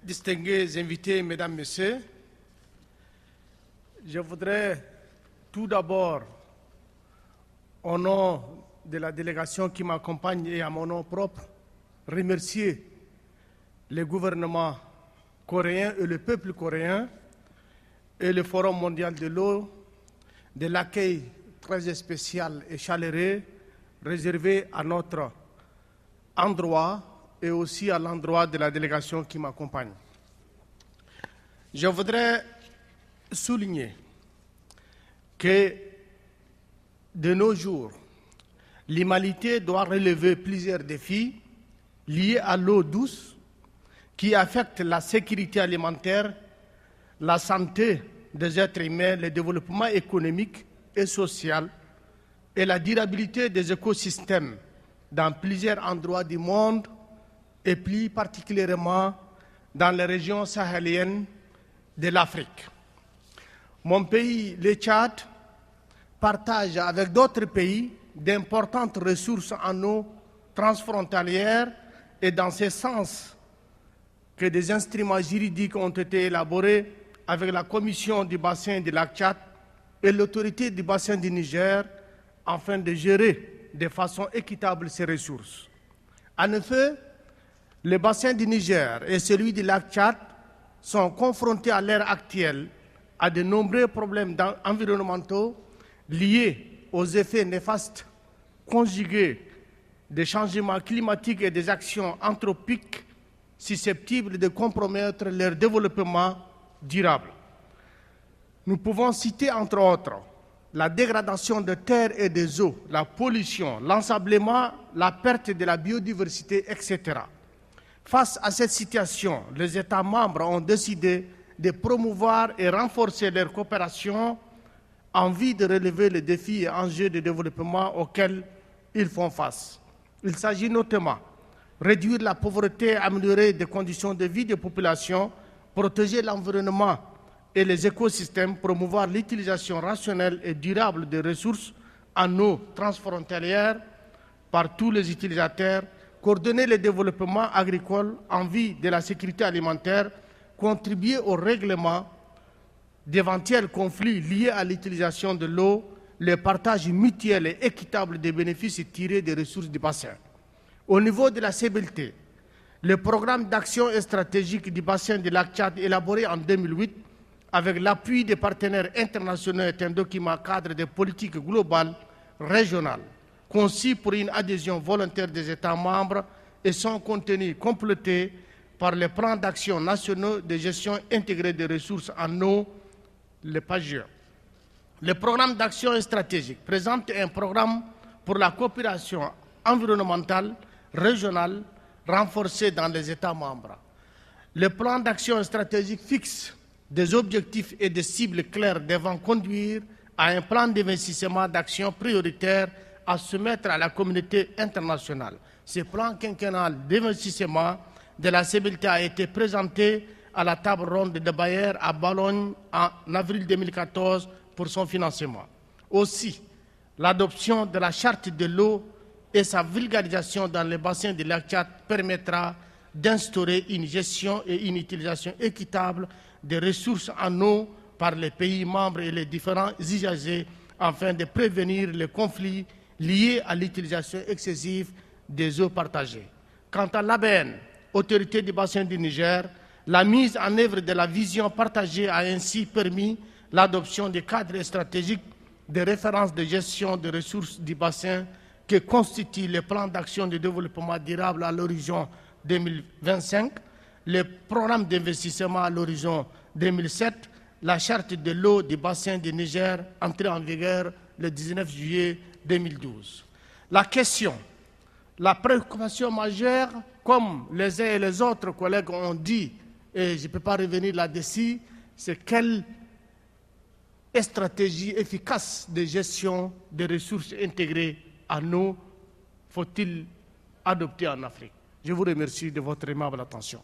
Distingués invités, mesdames, messieurs, je voudrais tout d'abord, au nom de la délégation qui m'accompagne et à mon nom propre, remercier le gouvernement coréen et le peuple coréen et le Forum mondial de l'eau de l'accueil très spécial et chaleureux réservé à notre endroit et aussi à l'endroit de la délégation qui m'accompagne. Je voudrais souligner que de nos jours, l'humanité doit relever plusieurs défis liés à l'eau douce qui affectent la sécurité alimentaire, la santé des êtres humains, le développement économique et social et la durabilité des écosystèmes dans plusieurs endroits du monde et plus particulièrement dans les régions sahéliennes de l'Afrique. Mon pays, le Tchad, partage avec d'autres pays d'importantes ressources en eau transfrontalières et dans ce sens que des instruments juridiques ont été élaborés avec la Commission du bassin du lac Tchad et l'autorité du bassin du Niger afin de gérer de façon équitable ces ressources. En effet, le bassin du Niger et celui du lac Tchad sont confrontés à l'heure actuelle à de nombreux problèmes environnementaux liés aux effets néfastes conjugués des changements climatiques et des actions anthropiques susceptibles de compromettre leur développement durable. Nous pouvons citer entre autres la dégradation de terres et des eaux, la pollution, l'ensablement, la perte de la biodiversité, etc. Face à cette situation, les États membres ont décidé de promouvoir et renforcer leur coopération en vue de relever les défis et enjeux de développement auxquels ils font face. Il s'agit notamment de réduire la pauvreté, améliorer les conditions de vie des populations, protéger l'environnement et les écosystèmes, promouvoir l'utilisation rationnelle et durable des ressources en eau transfrontalière par tous les utilisateurs, coordonner le développement agricole en vue de la sécurité alimentaire, contribuer au règlement d'éventuels conflits liés à l'utilisation de l'eau, le partage mutuel et équitable des bénéfices tirés des ressources du bassin. Au niveau de la CBLT, le programme d'action stratégique du bassin du lac Tchad élaboré en 2008 avec l'appui des partenaires internationaux est un document cadre de politique globale régionale conçu pour une adhésion volontaire des États membres et son contenu complété par les plans d'action nationaux de gestion intégrée des ressources en eau, le PAGE. Le programme d'action stratégique présente un programme pour la coopération environnementale régionale renforcée dans les États membres. Le plan d'action stratégique fixe des objectifs et des cibles claires devant conduire à un plan d'investissement d'action prioritaire à soumettre à la communauté internationale. Ce plan quinquennal d'investissement de la CBLT a été présenté à la table ronde de Bayer à Bologne en avril 2014 pour son financement. Aussi, l'adoption de la charte de l'eau et sa vulgarisation dans les bassins du lac Tchad permettra d'instaurer une gestion et une utilisation équitable des ressources en eau par les pays membres et les différents usagers afin de prévenir les conflits liés à l'utilisation excessive des eaux partagées. Quant à l'ABN, Autorité du bassin du Niger, la mise en œuvre de la vision partagée a ainsi permis l'adoption des cadres stratégiques de référence de gestion des ressources du bassin que constitue le plan d'action de développement durable à l'horizon 2025, le programme d'investissement à l'horizon 2007, la charte de l'eau du bassin du Niger entrée en vigueur le 19 juillet 2012. La question, la préoccupation majeure, comme les uns et les autres collègues ont dit, et je ne peux pas revenir là-dessus, c'est quelle stratégie efficace de gestion des ressources intégrées en eau faut-il adopter en Afrique. Je vous remercie de votre aimable attention.